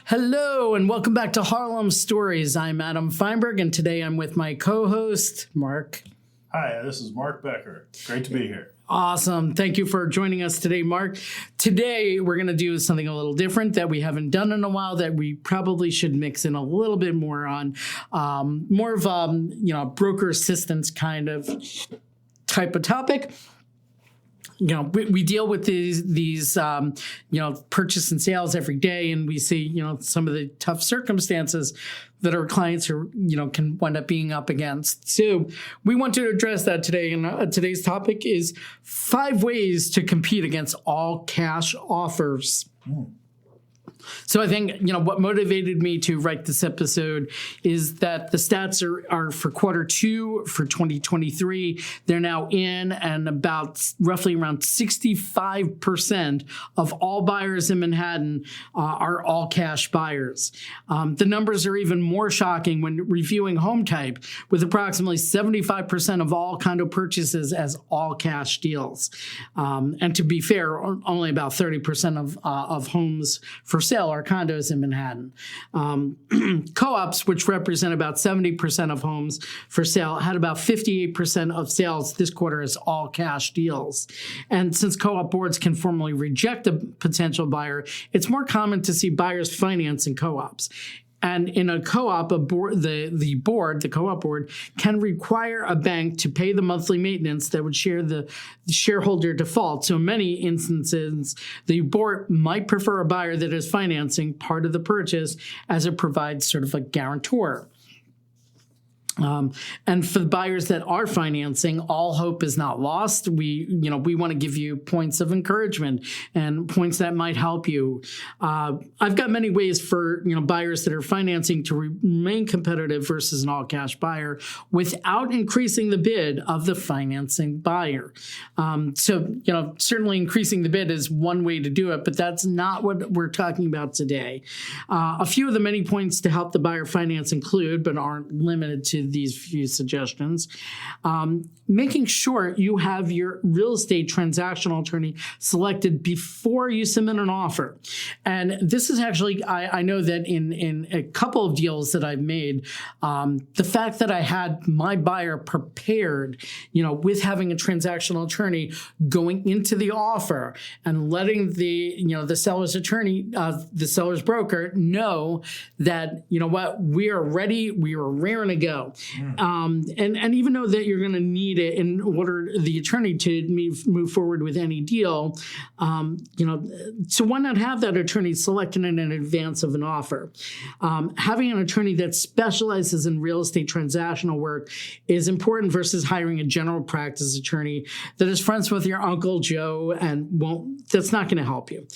Hello, and welcome back to Harlem Stories. I'm Adam Feinberg, and today I'm with my co-host, Mark. Hi, this is Mark Becker. Great to be here. Awesome. Thank you for joining us today, Mark. Today, we're going to do something a little different that we haven't done in a while that we probably should mix in a little bit more on. More of a broker assistance kind of type of topic. We deal with these purchase and sales every day, and we see, some of the tough circumstances that our clients are, can wind up being up against. So we want to address that today. And today's topic is 5 ways to compete against all cash offers. So I think, what motivated me to write this episode is that the stats are for quarter 2 for 2023. They're now in, and roughly around 65% of all buyers in Manhattan are all cash buyers. The numbers are even more shocking when reviewing home type, with approximately 75% of all condo purchases as all cash deals. And to be fair, only about 30% of homes for sale are condos in Manhattan. Co-ops, which represent about 70% of homes for sale, had about 58% of sales this quarter as all cash deals. And since co-op boards can formally reject a potential buyer, it's more common to see buyers financing co-ops. And in a co-op, the co-op board can require a bank to pay the monthly maintenance that would share the shareholder default. So in many instances, the board might prefer a buyer that is financing part of the purchase, as it provides sort of a guarantor. And for the buyers that are financing, all hope is not lost. We want to give you points of encouragement and points that might help you. I've got many ways for, buyers that are financing to remain competitive versus an all cash buyer without increasing the bid of the financing buyer. Certainly increasing the bid is one way to do it, but that's not what we're talking about today. A few of the many points to help the buyer finance include, but aren't limited to, these few suggestions. Making sure you have your real estate transactional attorney selected before you submit an offer. And this is actually, I know that in a couple of deals that I've made, the fact that I had my buyer prepared, with having a transactional attorney going into the offer and letting the seller's attorney, the seller's broker know that, we are ready, we are raring to go. And even know that you're going to need it in order the attorney to move forward with any deal, so why not have that attorney selected in advance of an offer? Having an attorney that specializes in real estate transactional work is important versus hiring a general practice attorney that is friends with your Uncle Joe and that's not going to help you.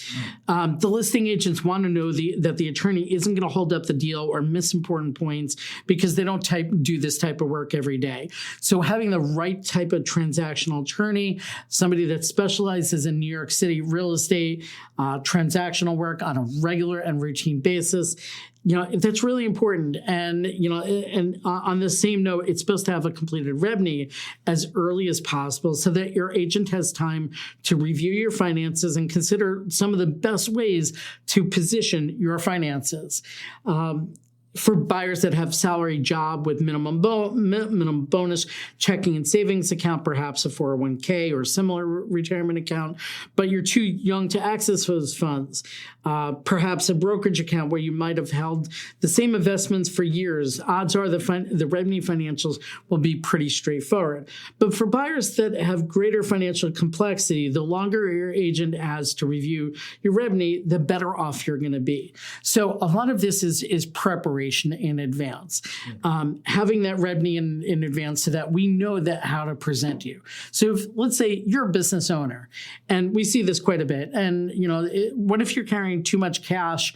The listing agents want to know that the attorney isn't going to hold up the deal or miss important points because they don't do this type of work every day. So having the right type of transactional attorney, somebody that specializes in New York City real estate, transactional work on a regular and routine basis, that's really important. And, and on the same note, it's supposed to have a completed REBNY as early as possible so that your agent has time to review your finances and consider some of the best ways to position your finances. For buyers that have salary job with minimum bonus, checking and savings account, perhaps a 401k or similar retirement account, but you're too young to access those funds. Perhaps a brokerage account where you might have held the same investments for years. Odds are the REBNY financials will be pretty straightforward. But for buyers that have greater financial complexity, the longer your agent has to review your REBNY, the better off you're going to be. So a lot of this is preparation in advance. Having that REBNY in advance so that we know how to present you. So let's say you're a business owner, and we see this quite a bit. And, what if you're carrying too much cash,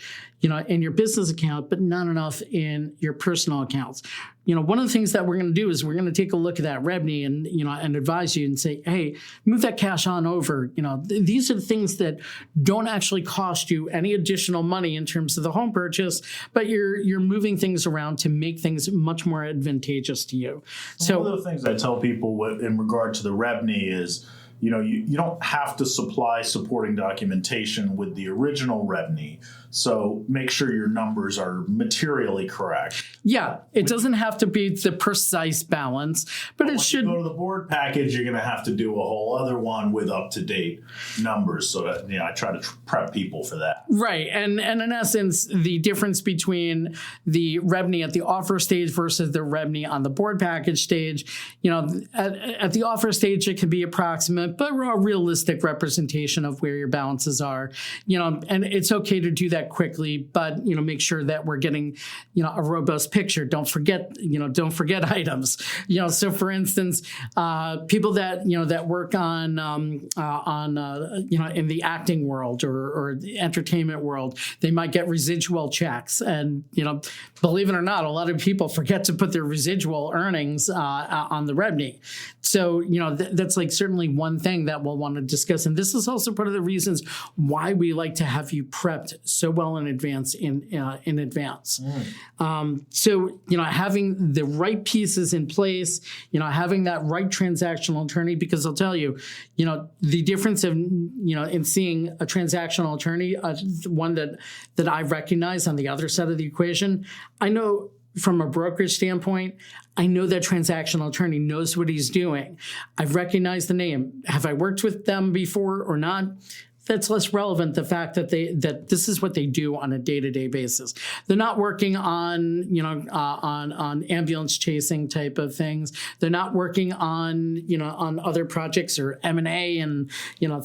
in your business account, but not enough in your personal accounts? One of the things that we're going to do is we're going to take a look at that REBNY and advise you and say, hey, move that cash on over. These are the things that don't actually cost you any additional money in terms of the home purchase, but you're moving things around to make things much more advantageous to you. So one of the things I tell people in regard to the REBNY is, you don't have to supply supporting documentation with the original REBNY. So make sure your numbers are materially correct. Yeah, it doesn't have to be the precise balance, but it should. When you go to the board package, you're going to have to do a whole other one with up-to-date numbers. So that, I try to prep people for that. Right, and in essence, the difference between the revenue at the offer stage versus the revenue on the board package stage, at the offer stage, it can be approximate, but a realistic representation of where your balances are. And it's okay to do that quickly, but make sure that we're getting a robust picture. Don't forget items. So for instance, people that work on in the acting world or the entertainment world, they might get residual checks, and believe it or not, a lot of people forget to put their residual earnings on the revenue. So that's like certainly one thing that we'll want to discuss, and this is also part of the reasons why we like to have you prepped so well in advance. So having the right pieces in place, having that right transactional attorney, because I'll tell you, the difference in seeing a transactional attorney, one that I recognize on the other side of the equation. I know from a brokerage standpoint, I know that transactional attorney knows what he's doing. I've recognized the name. Have I worked with them before or not? That's less relevant. The fact that this is what they do on a day-to-day basis. They're not working on on ambulance chasing type of things. They're not working on on other projects or M&A and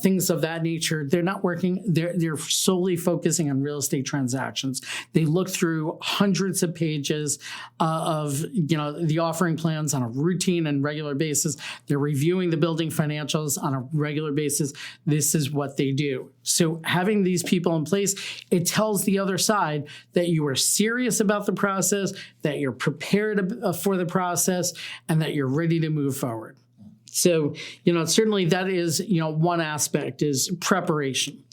things of that nature. They're not working. They're solely focusing on real estate transactions. They look through hundreds of pages of the offering plans on a routine and regular basis. They're reviewing the building financials on a regular basis. This is what they do. So having these people in place, it tells the other side that you are serious about the process, that you're prepared for the process, and that you're ready to move forward. So, certainly that is, one aspect is preparation.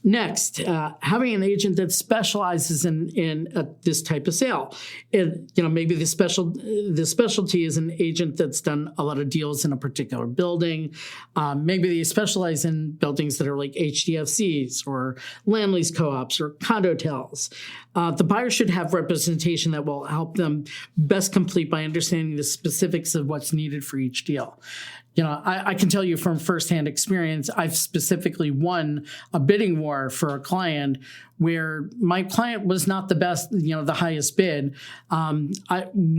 Next, having an agent that specializes in this type of sale. Maybe the specialty is an agent that's done a lot of deals in a particular building. Maybe they specialize in buildings that are like HDFCs or land lease co-ops or condotels. The buyer should have representation that will help them best complete by understanding the specifics of what's needed for each deal. I can tell you from firsthand experience, I've specifically won a bidding war for a client where my client was not the best, the highest bid. In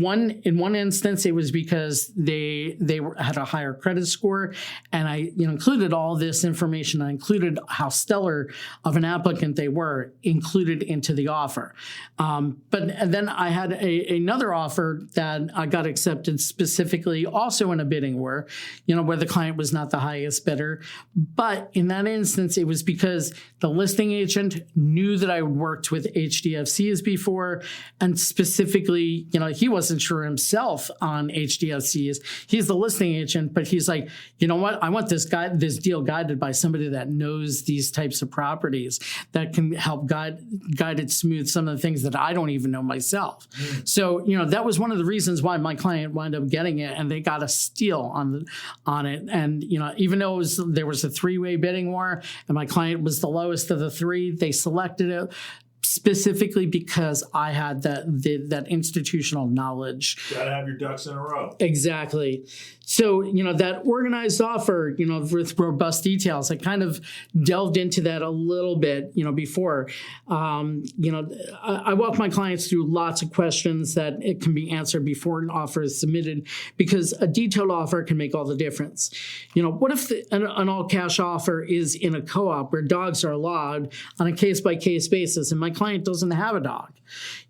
one instance, it was because they had a higher credit score, and I included all this information. I included how stellar of an applicant they were included into the offer. But then I had another offer that I got accepted specifically also in a bidding war, where the client was not the highest bidder. But in that instance, it was because the listing agent knew that I had worked with HDFCs before, and specifically, he wasn't sure himself on HDFCs. He's the listing agent, but he's like, what? I want this deal guided by somebody that knows these types of properties that can help guide it smooth some of the things that I don't even know myself. So, that was one of the reasons why my client wound up getting it, and they got a steal on it. And, even though there was a three-way bidding war and my client was the lowest of the three, they selected it specifically because I had that institutional knowledge. You gotta have your ducks in a row. Exactly. So, that organized offer, with robust details, I kind of delved into that a little bit, before. I walk my clients through lots of questions that it can be answered before an offer is submitted, because a detailed offer can make all the difference. What if an all-cash offer is in a co-op where dogs are allowed on a case-by-case basis, and my client doesn't have a dog?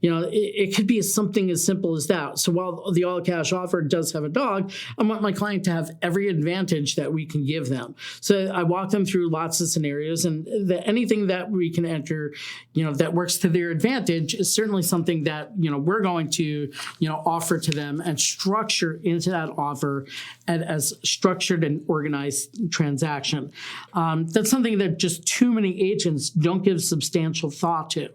It could be something as simple as that. So while the all-cash offer does have a dog, I want my client to have every advantage that we can give them. So I walk them through lots of scenarios, and anything that we can enter, that works to their advantage is certainly something that, we're going to, offer to them and structure into that offer as structured and organized transaction. That's something that just too many agents don't give substantial thought to.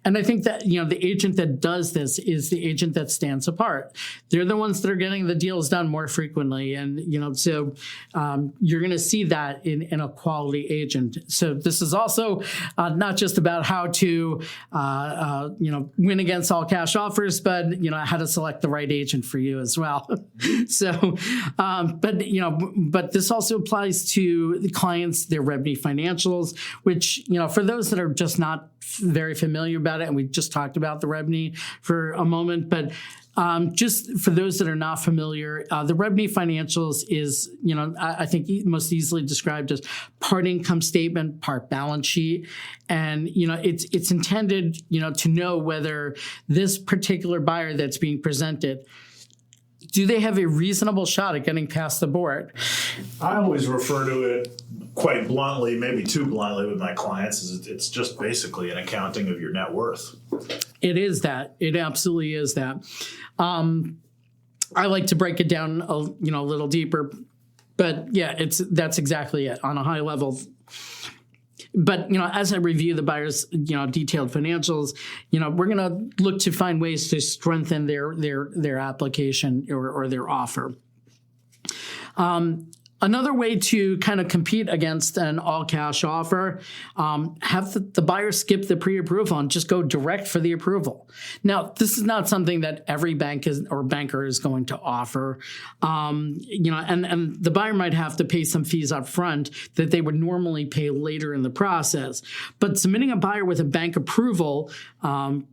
And I think that, the agent that does this is the agent that stands apart. They're the ones that are getting the deals done more frequently. And, so you're going to see that in a quality agent. So this is also not just about how to, win against all cash offers, but, how to select the right agent for you as well. So, but this also applies to the clients, their revenue financials, which, for those that are just not very familiar about it, and we just talked about the revenue for a moment, but just for those that are not familiar, the revenue financials is, I think most easily described as part income statement, part balance sheet. And, it's intended, to know whether this particular buyer that's being presented, do they have a reasonable shot at getting past the board? I always refer to it quite bluntly, maybe too bluntly with my clients, is it's just basically an accounting of your net worth. It is that. It absolutely is that. I like to break it down a little deeper, but yeah, that's exactly it on a high level. But, as I review the buyer's, detailed financials, we're going to look to find ways to strengthen their application or their offer. Another way to kind of compete against an all-cash offer, have the buyer skip the pre-approval and just go direct for the approval. Now, this is not something that every bank or banker is going to offer, and the buyer might have to pay some fees up front that they would normally pay later in the process. But submitting a buyer with a bank approval,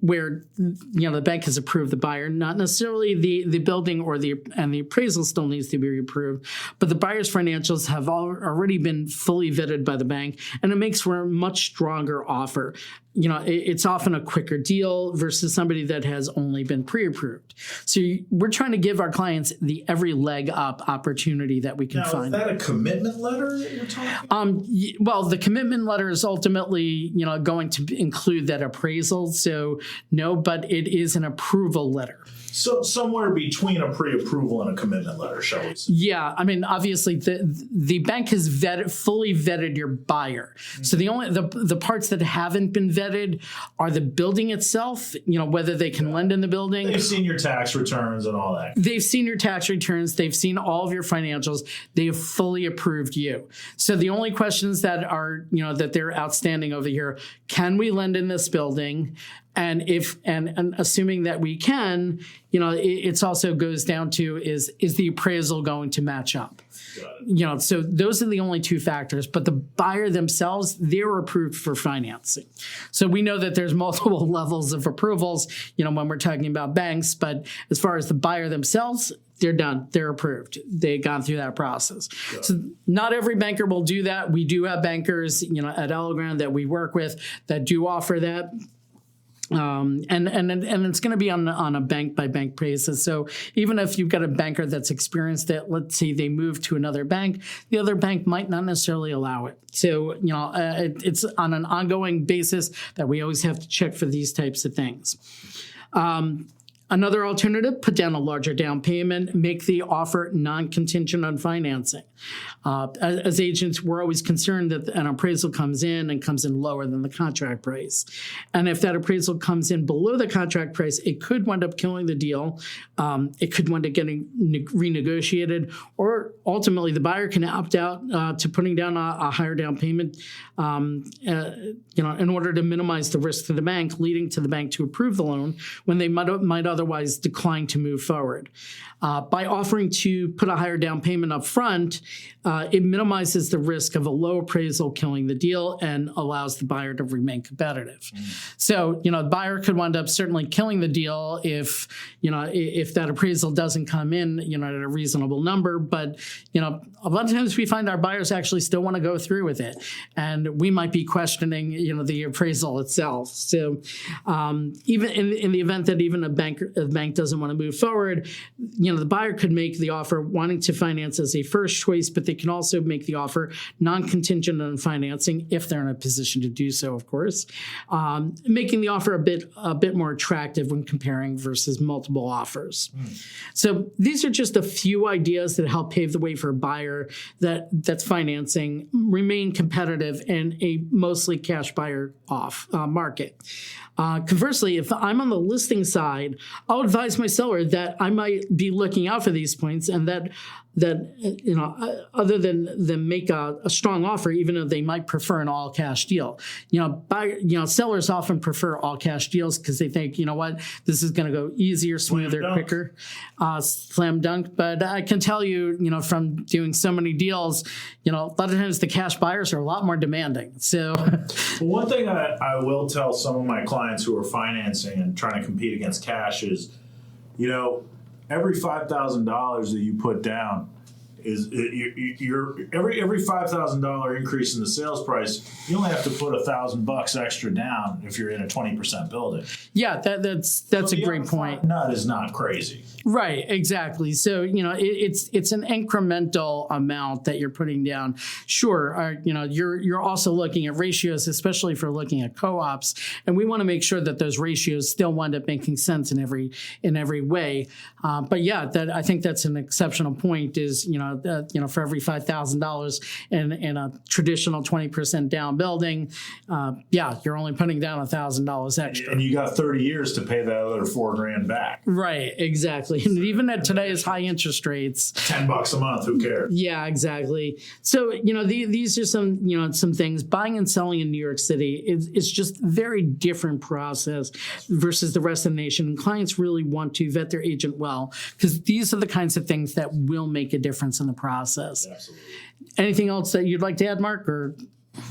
where the bank has approved the buyer, not necessarily the building or the appraisal still needs to be approved, but the buyer's financials have already been fully vetted by the bank, and it makes for a much stronger offer. It's often a quicker deal versus somebody that has only been pre-approved. So we're trying to give our clients the every leg up opportunity that we can find. Is that a commitment letter that you're talking? Well, the commitment letter is ultimately, going to include that appraisal. So no, but it is an approval letter. So somewhere between a pre-approval and a commitment letter, shall we say? Yeah, I mean, obviously the bank has fully vetted your buyer. Mm-hmm. So the parts that haven't been vetted are the building itself, whether they can lend in the building. They've seen your tax returns and all that. They've seen your tax returns. They've seen all of your financials. They have fully approved you. So the only questions that are, that they're outstanding over here, can we lend in this building? And and assuming that we can, it also goes down to is the appraisal going to match up? So those are the only two factors. But the buyer themselves, they're approved for financing. So we know that there's multiple levels of approvals, when we're talking about banks. But as far as the buyer themselves, they're done. They're approved. They've gone through that process. Got so not every banker will do that. We do have bankers, at Elegant that we work with that do offer that. And it's going to be on a bank by bank basis. So even if you've got a banker that's experienced it, let's say they move to another bank, the other bank might not necessarily allow it. So, it's on an ongoing basis that we always have to check for these types of things. Another alternative, put down a larger down payment, make the offer non-contingent on financing. As agents, we're always concerned that an appraisal comes in lower than the contract price. And if that appraisal comes in below the contract price, it could wind up killing the deal. It could wind up getting renegotiated, or ultimately the buyer can opt out to putting down a higher down payment, in order to minimize the risk to the bank, leading to the bank to approve the loan when they might otherwise decline to move forward. By offering to put a higher down payment up front, it minimizes the risk of a low appraisal killing the deal and allows the buyer to remain competitive. So, the buyer could wind up certainly killing the deal if that appraisal doesn't come in, at a reasonable number. But, a lot of times we find our buyers actually still want to go through with it. And we might be questioning, the appraisal itself. So, even in the event that even a bank doesn't want to move forward, the buyer could make the offer wanting to finance as a first choice, but they can also make the offer non-contingent on financing if they're in a position to do so, of course, making the offer a bit more attractive when comparing versus multiple offers. So these are just a few ideas that help pave the way way for a buyer that's financing remain competitive in a mostly cash buyer off market. Conversely, if I'm on the listing side, I'll advise my seller that I might be looking out for these points, and that other than make a strong offer, even though they might prefer an all cash deal. Sellers often prefer all cash deals because they think, you know what, this is going to go easier, smoother, quicker, slam dunk. But I can tell you, from doing so many deals, a lot of times the cash buyers are a lot more demanding. So, well, one thing I will tell some of my clients who are financing and trying to compete against cash is, every $5,000 that you put down is every $5,000 increase in the sales price. You only have to put $1,000 extra down if you're in a 20% building. Yeah, that's a great point. Nut is not crazy. Right, exactly. So it's an incremental amount that you're putting down. Sure, you're also looking at ratios, especially if you're looking at co-ops, and we want to make sure that those ratios still wind up making sense in every way. But yeah, I think that's an exceptional point. Is for every $5,000 in a traditional 20% down building, you're only putting down $1,000 extra, and you got 30 years to pay that other $4,000 back. Right, exactly. And even at today's high interest rates, $10 a month, who cares? Yeah, exactly. So these are some things. Buying and selling in New York City is just a very different process versus the rest of the nation. And clients really want to vet their agent well, because these are the kinds of things that will make a difference in the process. Absolutely. Anything else that you'd like to add, Mark? Or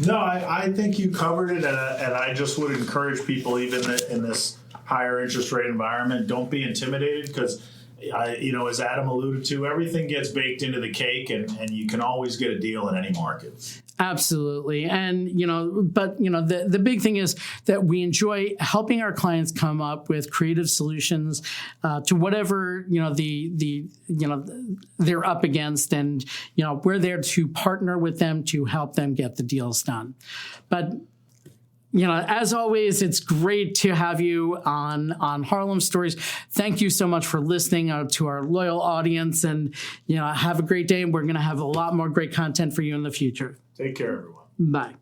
no, I think you covered it, and I just would encourage people, even in this higher interest rate environment, don't be intimidated, because as Adam alluded to, everything gets baked into the cake, and you can always get a deal in any market. Absolutely. And, the big thing is that we enjoy helping our clients come up with creative solutions to whatever, they're up against. And, we're there to partner with them to help them get the deals done. But as always, it's great to have you on Harlem Stories. Thank you so much for listening to our loyal audience, and have a great day. We're going to have a lot more great content for you in the future. Take care, everyone. Bye.